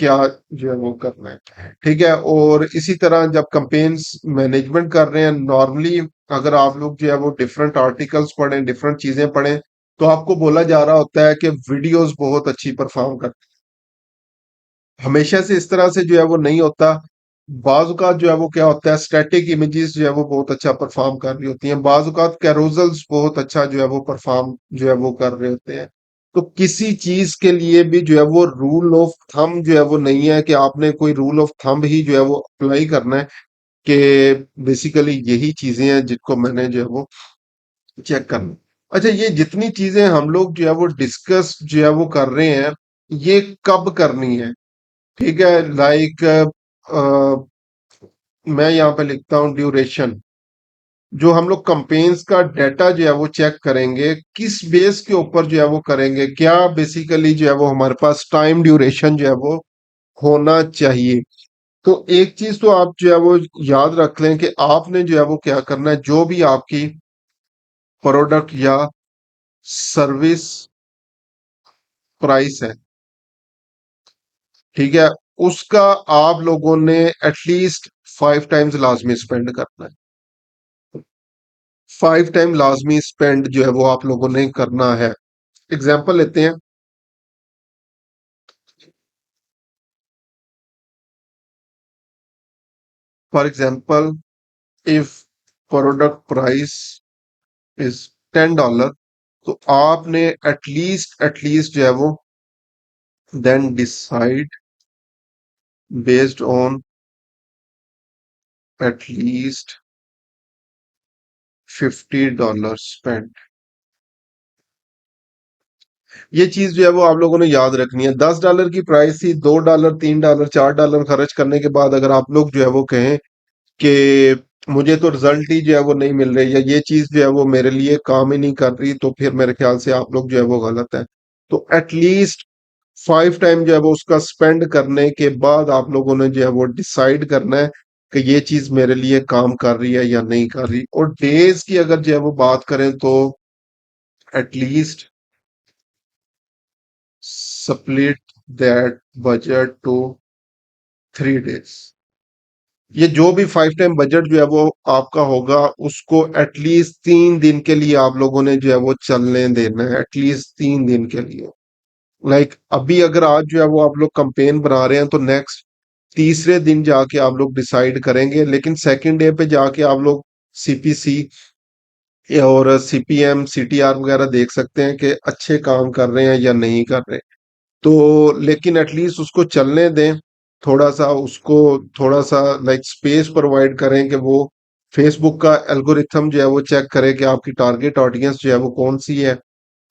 क्या जो है वो करना है। ठीक है, और इसी तरह जब कंपेन्स मैनेजमेंट कर रहे हैं, नॉर्मली अगर आप लोग जो है वो डिफरेंट आर्टिकल्स पढ़ें, डिफरेंट चीजें पढ़ें, तो आपको बोला जा रहा होता है कि वीडियोस बहुत अच्छी परफॉर्म कर, हमेशा से इस तरह से जो है वो नहीं होता। बाजुकात जो है वो क्या होता है, स्टैटिक इमेजेस जो है वो बहुत अच्छा परफॉर्म कर रही होती हैं, बाजुकात कैरोजल्स बहुत अच्छा जो है वो परफॉर्म जो है वो कर रहे होते हैं। तो किसी चीज के लिए भी जो है वो रूल ऑफ थंब जो है वो नहीं है कि आपने कोई रूल ऑफ थंब ही जो है वो अप्लाई करना है, कि बेसिकली यही चीजें हैं जिनको मैंने जो है वो चेक करना। अच्छा, ये जितनी चीजें हम लोग जो है वो डिस्कस जो है वो कर रहे हैं, ये कब करनी है? ठीक है, लाइक मैं यहाँ पे लिखता हूँ ड्यूरेशन। जो हम लोग कंपेन्स का डाटा जो है वो चेक करेंगे, किस बेस के ऊपर जो है वो करेंगे, क्या बेसिकली जो है वो हमारे पास टाइम ड्यूरेशन जो है वो होना चाहिए। तो एक चीज तो आप जो है वो याद रख लें कि आपने जो है वो क्या करना है, जो भी आपकी प्रोडक्ट या सर्विस प्राइस है, ठीक है, उसका आप लोगों ने एटलीस्ट 5 टाइम्स लाजमी स्पेंड करना है। 5 टाइम लाजमी स्पेंड जो है वो आप लोगों ने करना है। एग्जाम्पल लेते हैं, for example, if product price is $10, तो आपने एटलीस्ट जो है वो then decide based on at least $50 spend. ये चीज जो है वो आप लोगों ने याद रखनी है। $10 की प्राइस थी, $2, $3, $4 खर्च करने के बाद अगर आप लोग जो है वो कहें कि मुझे तो रिजल्ट ही जो है वो नहीं मिल रही, या ये चीज जो है वो मेरे लिए काम ही नहीं कर रही, तो फिर मेरे ख्याल से आप लोग जो है वो गलत है। तो एटलीस्ट 5 टाइम जो है वो उसका स्पेंड करने के बाद आप लोगों ने जो है वो डिसाइड करना है कि ये चीज मेरे लिए काम कर रही है या नहीं कर रही। और डेज की अगर जो है वो बात करें तो at least split that budget to 3 days. ये जो भी 5 टाइम बजट जो है वो आपका होगा, उसको एटलीस्ट 3 दिन के लिए आप लोगों ने जो है वो चलने देना है, एटलीस्ट 3 दिन के लिए। अभी अगर आज जो है वो आप लोग कंपेन बना रहे हैं तो नेक्स्ट तीसरे दिन जाके आप लोग डिसाइड करेंगे, लेकिन सेकंड डे पे जाके आप लोग सीपीसी और सीपीएम सीटीआर वगैरह देख सकते हैं कि अच्छे काम कर रहे हैं या नहीं कर रहे। तो लेकिन एटलीस्ट उसको चलने दें, थोड़ा सा उसको, थोड़ा सा स्पेस प्रोवाइड करें कि वो फेसबुक का एल्गोरिथम जो है वो चेक करे कि आपकी टारगेट ऑडियंस जो है वो कौन सी है,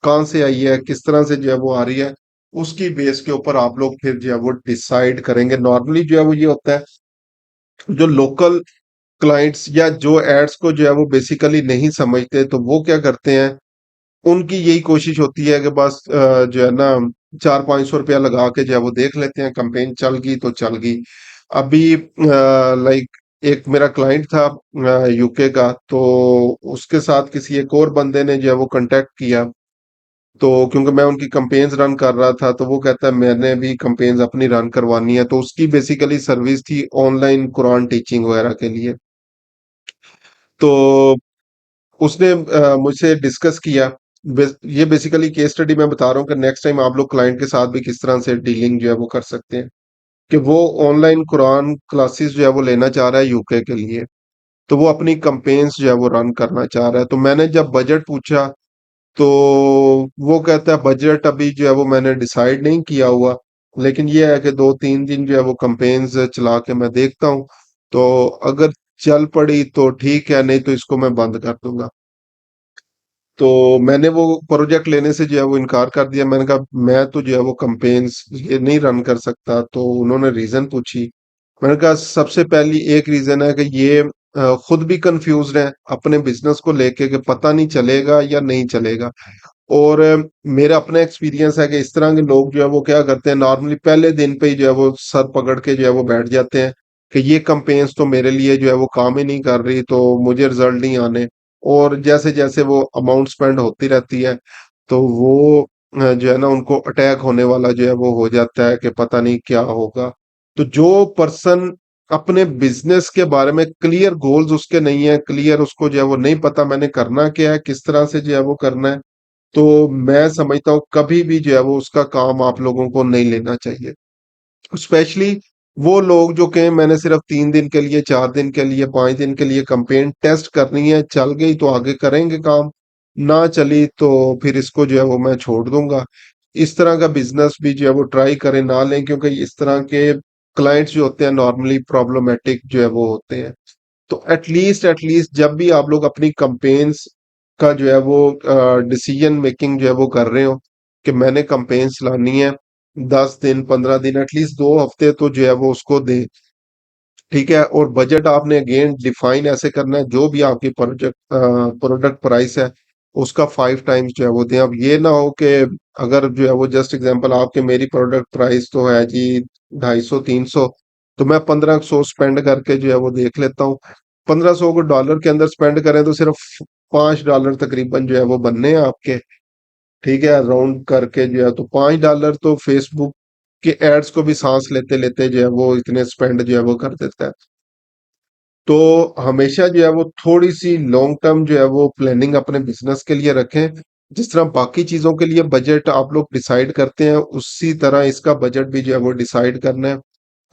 कहाँ से आई है, किस तरह से जो है वो आ रही है। उसकी बेस के ऊपर आप लोग फिर जो है वो डिसाइड करेंगे। नॉर्मली जो है वो ये होता है, जो लोकल क्लाइंट्स या जो एड्स को जो है वो बेसिकली नहीं समझते, तो वो क्या करते हैं, उनकी यही कोशिश होती है कि बस जो है ना 400-500 रुपया लगा के जो है वो देख लेते हैं, कंपेन चल गई तो चल गई। अभी एक मेरा क्लाइंट था यूके का, तो उसके साथ किसी एक और बंदे ने जो है वो कांटेक्ट किया। तो क्योंकि मैं उनकी कंपेन्स रन कर रहा था, तो वो कहता है मैंने भी कंपेन्स अपनी रन करवानी है, तो उसकी बेसिकली सर्विस थी ऑनलाइन कुरान टीचिंग वगैरह के लिए। तो उसने मुझसे डिस्कस किया। ये बेसिकली केस स्टडी मैं बता रहा हूँ कि नेक्स्ट टाइम आप लोग क्लाइंट के साथ भी किस तरह से डीलिंग जो है वो कर सकते हैं, कि वो ऑनलाइन कुरान क्लासेस जो है वो लेना चाह रहा है यूके के लिए। तो वो अपनी कंपेन्स जो है वो रन करना चाह रहा है। तो मैंने जब बजट पूछा, तो वो कहता है बजट अभी जो है वो मैंने डिसाइड नहीं किया हुआ, लेकिन ये है कि 2-3 दिन जो है वो कंपेन्स चला के मैं देखता हूँ। तो अगर चल पड़ी तो ठीक है, नहीं तो इसको मैं बंद कर दूंगा। तो मैंने वो प्रोजेक्ट लेने से जो है वो इनकार कर दिया। मैंने कहा मैं तो जो है वो कंपेन्स ये नहीं रन कर सकता। तो उन्होंने रीजन पूछी। मैंने कहा सबसे पहली एक रीजन है कि ये खुद भी कंफ्यूज है अपने बिजनेस को लेके कि पता नहीं चलेगा या नहीं चलेगा। और मेरा अपना एक्सपीरियंस है कि इस तरह के लोग जो है वो क्या करते हैं, नॉर्मली पहले दिन पे ही जो है वो सर पकड़ के जो है वो बैठ जाते हैं कि ये कंपेन्स तो मेरे लिए जो है वो काम ही नहीं कर रही, तो मुझे रिजल्ट नहीं आने। और जैसे जैसे वो अमाउंट स्पेंड होती रहती है, तो वो जो है ना उनको अटैक होने वाला जो है वो हो जाता है कि पता नहीं क्या होगा। तो जो पर्सन अपने बिजनेस के बारे में क्लियर गोल्स उसके नहीं है, क्लियर उसको जो है वो नहीं पता मैंने करना क्या है, किस तरह से जो है वो करना है, तो मैं समझता हूँ कभी भी जो है वो उसका काम आप लोगों को नहीं लेना चाहिए। स्पेशली वो लोग जो कहें मैंने सिर्फ 3 दिन के लिए, 4 दिन के लिए, 5 दिन के लिए कंपेन टेस्ट करनी है, चल गई तो आगे करेंगे काम, ना चली तो फिर इसको जो है वो मैं छोड़ दूंगा। इस तरह का बिजनेस भी जो है वो ट्राई करें ना लें, क्योंकि इस तरह के क्लाइंट्स जो होते हैं नॉर्मली प्रॉब्लमेटिक जो है वो होते हैं। तो एटलीस्ट जब भी आप लोग अपनी कंपेन्स का जो है वो डिसीजन मेकिंग जो है वो कर रहे हो कि मैंने कंपेन्स लानी है, 10 दिन 15 दिन एटलीस्ट 2 हफ्ते तो जो है वो उसको दे। ठीक है, और बजट आपने अगेन डिफाइन ऐसे करना है, जो भी आपकी प्रोडक्ट प्राइस है उसका 5 टाइम्स जो है वो दें। अब ये ना हो कि अगर जो है वो जस्ट एग्जांपल आपके, मेरी प्रोडक्ट प्राइस तो है जी 250-300, तो मैं 1500 स्पेंड करके जो है वो देख लेता हूँ। 1500 को डॉलर के अंदर स्पेंड करें तो सिर्फ $5 तकरीबन जो है वो बनने हैं आपके। ठीक है, राउंड करके जो है तो $5 तो फेसबुक के एड्स को भी सांस लेते लेते जो है वो इतने स्पेंड जो है वो कर देता है। तो हमेशा जो है वो थोड़ी सी लॉन्ग टर्म जो है वो प्लानिंग अपने बिजनेस के लिए रखें। जिस तरह बाकी चीजों के लिए बजट आप लोग डिसाइड करते हैं, उसी तरह इसका बजट भी जो है वो डिसाइड करना है।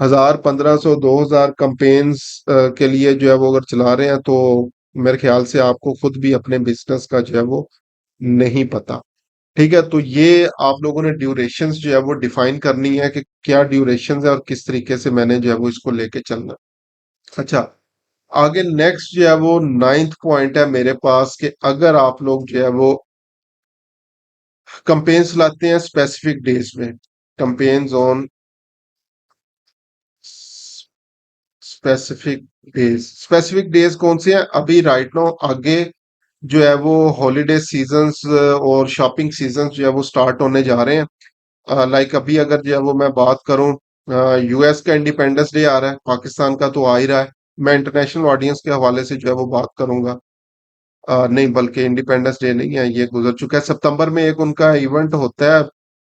1000 1500 2000 कंपेन्स के लिए जो है वो अगर चला रहे हैं, तो मेरे ख्याल से आपको खुद भी अपने बिजनेस का जो है वो नहीं पता। ठीक है, तो ये आप लोगों ने ड्यूरेशंस जो है वो डिफाइन करनी है कि क्या ड्यूरेशंस है और किस तरीके से मैंने जो है वो इसको लेके चलना। अच्छा, आगे नेक्स्ट जो है वो नाइन्थ पॉइंट है मेरे पास, कि अगर आप लोग जो है वो कंपेन्स लाते हैं स्पेसिफिक डेज में, कंपेन्स ऑन स्पेसिफिक डेज कौन से हैं, अभी राइट नाउ आगे जो है वो हॉलीडे सीजन्स और शॉपिंग सीजन्स जो है वो स्टार्ट होने जा रहे हैं। लाइक अभी अगर जो है वो मैं बात करूं, यूएस का इंडिपेंडेंस डे आ रहा है, पाकिस्तान का तो आ ही रहा है। मैं इंटरनेशनल ऑडियंस के हवाले से जो है वो बात करूंगा। नहीं, बल्कि इंडिपेंडेंस डे नहीं है, ये गुजर चुका है। सितंबर में एक उनका इवेंट होता है,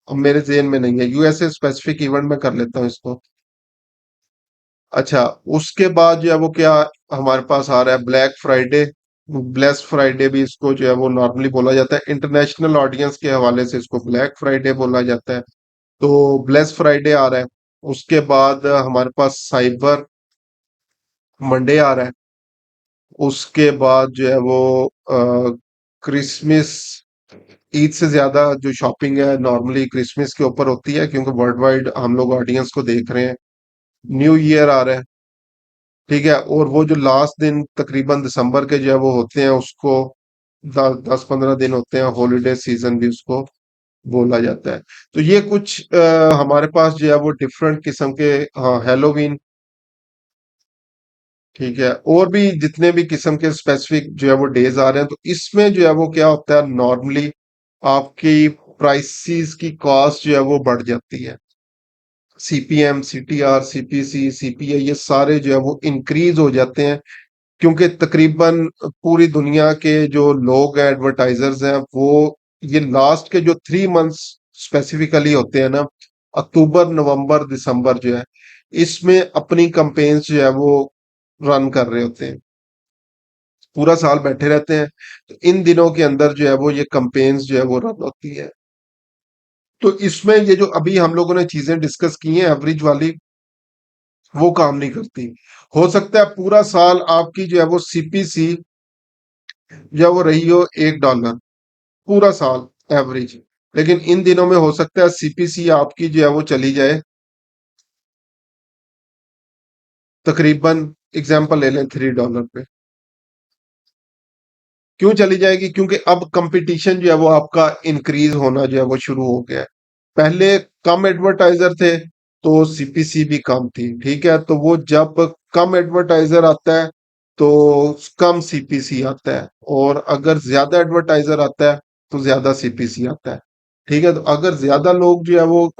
अब मेरे जेहन में नहीं है। यूएसए स्पेसिफिक इवेंट में कर लेता हूँ इसको। अच्छा, उसके बाद जो है वो क्या हमारे पास आ रहा है, ब्लैक फ्राइडे। ब्लैक फ्राइडे भी इसको जो है वो नॉर्मली बोला जाता है, इंटरनेशनल ऑडियंस के हवाले से इसको ब्लैक फ्राइडे बोला जाता है। तो ब्लैक फ्राइडे आ रहा है। उसके बाद हमारे पास साइबर मंडे आ रहा है। उसके बाद जो है वो क्रिसमस। ईद से ज्यादा जो शॉपिंग है नॉर्मली क्रिसमस के ऊपर होती है, क्योंकि वर्ल्ड वाइड हम लोग ऑडियंस को देख रहे हैं। न्यू ईयर आ रहा है। ठीक है, और वो जो लास्ट दिन तकरीबन दिसंबर के जो है वो होते हैं, उसको 10-15 दिन होते हैं, हॉलीडे सीजन भी उसको बोला जाता है। तो ये कुछ हमारे पास जो है वो डिफरेंट किस्म के, हाँ, हेलोवीन। ठीक है, और भी जितने भी किस्म के स्पेसिफिक जो है वो डेज आ रहे हैं, तो इसमें जो है वो क्या होता है नॉर्मली, आपकी प्राइसेस की कॉस्ट जो है वो बढ़ जाती है। सीपीएम, सीटीआर, सीपीसी, सीपीए, ये सारे जो है वो इंक्रीज हो जाते हैं, क्योंकि तकरीबन पूरी दुनिया के जो लोग हैं, एडवर्टाइजर्स हैं, वो ये लास्ट के जो 3 मंथ्स स्पेसिफिकली होते हैं ना, अक्टूबर, नवंबर, दिसंबर जो है, इसमें अपनी कंपेन्स जो है वो रन कर रहे होते हैं। पूरा साल बैठे रहते हैं, तो इन दिनों के अंदर जो है वो ये कंपेन्स जो है वो रन होती है। तो इसमें ये जो अभी हम लोगों ने चीजें डिस्कस की हैं एवरेज वाली, वो काम नहीं करती। हो सकता है पूरा साल आपकी जो है वो सीपीसी जो है वो रही हो $1, पूरा साल एवरेज। लेकिन इन दिनों में हो सकता है सीपीसी आपकी जो है वो चली जाए, तकरीबन एग्जांपल ले लें $3 पे। क्यों चली जाएगी? क्योंकि अब कंपटीशन जो है वो आपका इंक्रीज होना जो है वो शुरू हो गया है। पहले कम एडवर्टाइजर थे, तो सीपीसी भी कम थी। ठीक है, तो वो जब कम एडवर्टाइजर आता है, तो कम सीपीसी आता है, और अगर ज्यादा एडवर्टाइजर आता है, तो ज्यादा सीपीसी आता है। ठीक है, तो अगर ज्यादा लोग जो है वो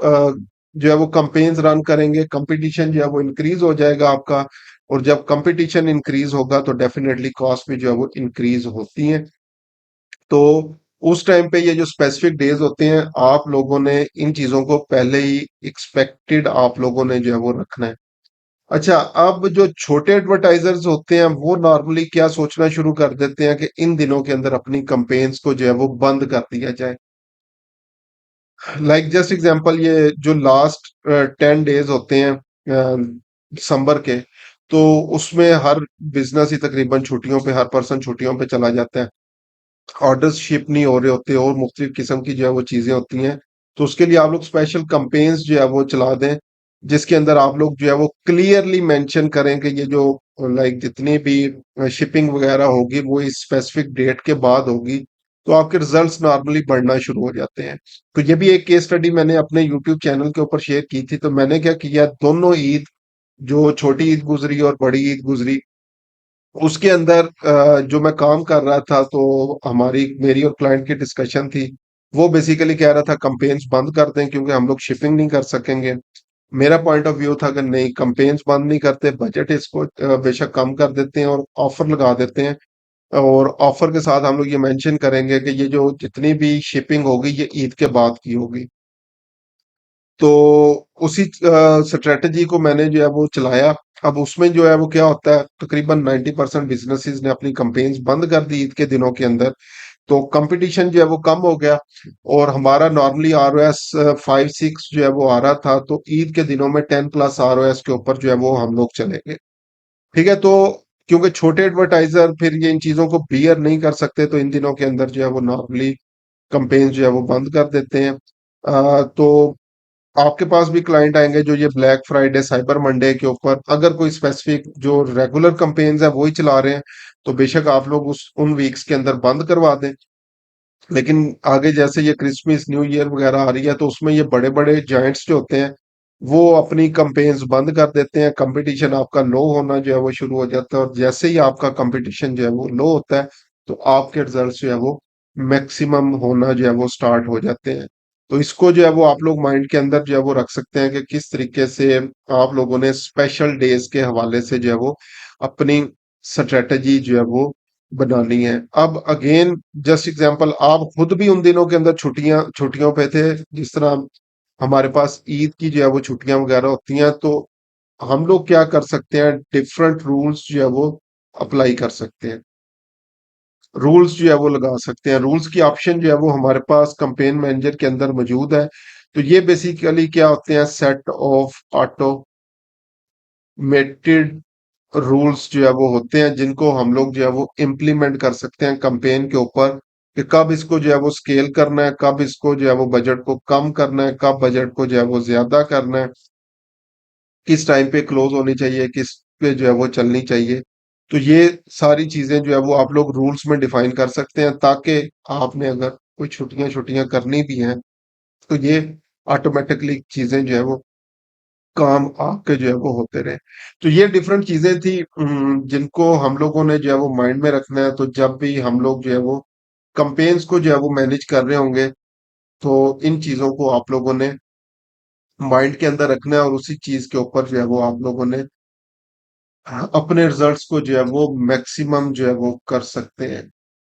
जो है वो कंपेन्स रन करेंगे, कंपटीशन जो है वो इंक्रीज हो जाएगा आपका। और जब कंपटीशन इंक्रीज होगा, तो डेफिनेटली कॉस्ट भी जो है वो इंक्रीज होती है। तो उस टाइम पे ये जो स्पेसिफिक डेज होते हैं, आप लोगों ने इन चीजों को पहले ही एक्सपेक्टेड आप लोगों ने जो है वो रखना है। अच्छा, अब जो छोटे एडवर्टाइजर्स होते हैं, वो नॉर्मली क्या सोचना शुरू कर देते हैं कि इन दिनों के अंदर अपनी कंपेन्स को जो है वो बंद कर दिया जाए। लाइक जस्ट एग्जांपल, ये जो लास्ट 10 डेज होते हैं दिसंबर के, तो उसमें हर बिजनेस ही तकरीबन छुट्टियों पे, हर पर्सन छुट्टियों पे चला जाता है। ऑर्डर्स शिप नहीं हो रहे होते, और मुख्तलिफ किस्म की जो है वो चीजें होती हैं। तो उसके लिए आप लोग स्पेशल कंपेन्स जो है वो चला दें, जिसके अंदर आप लोग जो है वो क्लियरली मेंशन करें कि ये जो लाइक जितनी भी शिपिंग वगैरह होगी, वो इस स्पेसिफिक डेट के बाद होगी। तो आपके रिजल्ट्स नॉर्मली बढ़ना शुरू हो जाते हैं। तो ये भी एक केस स्टडी मैंने अपने यूट्यूब चैनल के ऊपर शेयर की थी। तो मैंने क्या किया, दोनों ईद, जो छोटी ईद गुजरी और बड़ी ईद गुजरी, उसके अंदर जो मैं काम कर रहा था, तो हमारी मेरी और क्लाइंट की डिस्कशन थी। वो बेसिकली कह रहा था कंपेन्स बंद कर दें, क्योंकि हम लोग शिपिंग नहीं कर सकेंगे। मेरा पॉइंट ऑफ व्यू था कि नहीं, कंपेन्स बंद नहीं करते, बजट इसको बेशक कम कर देते हैं और ऑफर लगा देते हैं। और ऑफर के साथ हम लोग ये मेंशन करेंगे कि ये जो जितनी भी शिपिंग होगी, ये ईद के बाद की होगी। तो उसी स्ट्रेटजी को मैंने जो है वो चलाया। अब उसमें जो है वो क्या होता है, तकरीबन 90% बिजनेसेस ने अपनी कंपेन्स बंद कर दी ईद के दिनों के अंदर। तो कंपटीशन जो है वो कम हो गया, और हमारा नॉर्मली आरओएस 5-6 जो है वो आ रहा था, तो ईद के दिनों में 10+ आरओएस के ऊपर जो है वो हम लोग चले गए। ठीक है, तो क्योंकि छोटे एडवर्टाइजर फिर ये इन चीजों को बियर नहीं कर सकते, तो इन दिनों के अंदर जो है वो नॉर्मली कंपेन्स जो है वो बंद कर देते हैं। तो आपके पास भी क्लाइंट आएंगे जो ये ब्लैक फ्राइडे, साइबर मंडे के ऊपर, अगर कोई स्पेसिफिक जो रेगुलर कंपेन्स है वही चला रहे हैं, तो बेशक आप लोग उस उन वीक्स के अंदर बंद करवा दें। लेकिन आगे जैसे ये क्रिसमस, न्यू ईयर वगैरह आ रही है, तो उसमें ये बड़े बड़े जायंट्स जो होते हैं, वो अपनी कंपेन्स बंद कर देते हैं। कंपटीशन आपका लो होना जो है वो शुरू हो जाता है, और जैसे ही आपका कंपटीशन जो है वो लो होता है, तो आपके रिजल्ट जो है वो मैक्सिमम होना जो है वो स्टार्ट हो जाते हैं। तो इसको जो है वो आप लोग माइंड के अंदर जो है वो रख सकते हैं कि किस तरीके से आप लोगों ने स्पेशल डेज के हवाले से जो है वो अपनी स्ट्रेटजी जो है वो बनानी है। अब अगेन जस्ट एग्जांपल, आप खुद भी उन दिनों के अंदर छुट्टियों पे थे, जिस तरह हमारे पास ईद की जो है वो छुट्टियां वगैरह होती हैं, तो हम लोग क्या कर सकते हैं, डिफरेंट रूल्स जो है वो अप्लाई कर सकते हैं, रूल्स जो है वो लगा सकते हैं। रूल्स की ऑप्शन जो है वो हमारे पास कैंपेन मैनेजर के अंदर मौजूद है। तो ये बेसिकली क्या होते हैं, सेट ऑफ ऑटोमेटेड रूल्स जो है वो होते हैं, जिनको हम लोग जो है वो इम्प्लीमेंट कर सकते हैं कैंपेन के ऊपर, कि कब इसको जो है वो स्केल करना है, कब इसको जो है वो बजट को कम करना है, कब बजट को जो है वो ज्यादा करना है, किस टाइम पे क्लोज होनी चाहिए, किस पे जो है वो चलनी चाहिए। तो ये सारी चीजें जो है वो आप लोग रूल्स में डिफाइन कर सकते हैं, ताकि आपने अगर कोई छुट्टियां छुट्टियां करनी भी हैं, तो ये ऑटोमेटिकली चीजें जो है वो काम आपके जो है वो होते रहे। तो ये डिफरेंट चीजें थी, जिनको हम लोगों ने जो है वो माइंड में रखना है। तो जब भी हम लोग जो है वो कंपेन्स को जो है वो मैनेज कर रहे होंगे, तो इन चीजों को आप लोगों ने माइंड के अंदर रखना है, और उसी चीज के ऊपर जो है वो आप लोगों ने अपने रिजल्ट्स को जो है वो मैक्सिमम जो है वो कर सकते हैं।